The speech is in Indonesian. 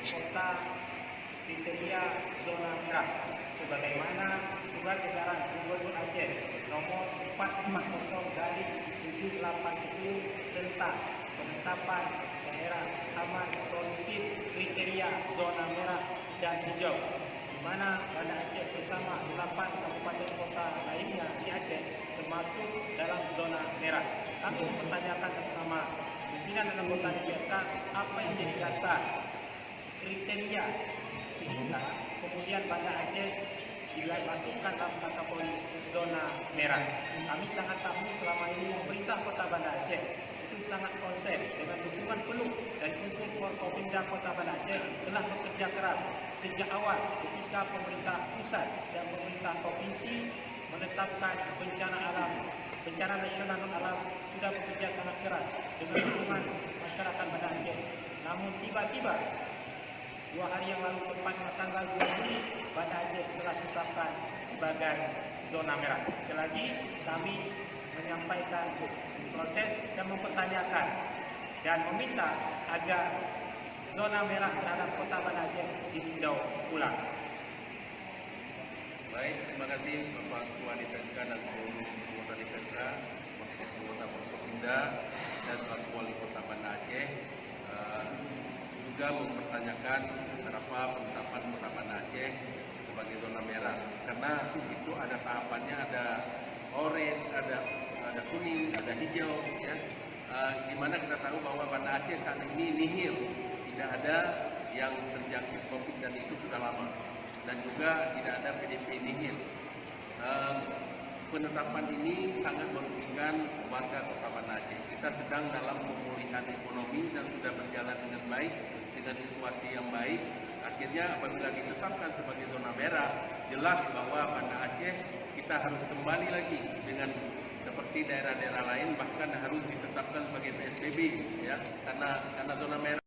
kota kriteria zona merah sebagaimana surat edaran Gubernur Aceh nomor 440 dari 7810 tentang penetapan daerah aman produktif kriteria zona merah dan hijau, di mana Banda Aceh bersama 8 kabupaten kota lainnya di Aceh termasuk dalam zona merah. Kami mempertanyakan atas nama pimpinan dan anggota DPRK apa yang jadi dasar kriteria sehingga kemudian Banda Aceh dimasukkan dalam kategori zona merah. Kami sangat tahu selama ini pemerintah Kota Banda Aceh itu sangat konsep dengan dukungan penuh dari unsur Forkopimda Kota Banda Aceh telah bekerja keras sejak awal ketika pemerintah pusat dan pemerintah provinsi menetapkan bencana nasional non alam sudah bekerja sangat keras dengan dukungan masyarakat Banda Aceh. Namun tiba-tiba 2 hari yang lalu, tepatnya tanggal 2 Juli, Banda Aceh telah ditetapkan sebagai zona merah. Sekali lagi kami menyampaikan protes dan mempertanyakan dan meminta agar zona merah terhadap Kota Banda Aceh ditinjau ulang. Baik, terima kasih Bapak Ketua DPRK dan seluruh anggota DPRK, Bapak Anggota Forkopimda dan Bapak Wali Kota Banda Aceh juga mempertanyakan kenapa penetapan Kota Banda Aceh sebagai zona merah, karena itu ada tahapannya, ada oranye, ada kuning, ada hijau, ya. Dimana kita tahu bahwa Banda Aceh saat ini nihil, tidak ada yang terjangkit COVID dan itu sudah lama, dan juga tidak ada PDP nihil. Penetapan ini sangat merugikan warga Kota Banda Aceh. Kita sedang dalam pemulihan ekonomi dan sudah berjalan dengan baik, dengan situasi yang baik. Akhirnya apabila ditetapkan sebagai zona merah, jelas bahwa Banda Aceh kita harus kembali lagi dengan seperti daerah-daerah lain, bahkan harus ditetapkan sebagai PSBB, ya, karena zona merah.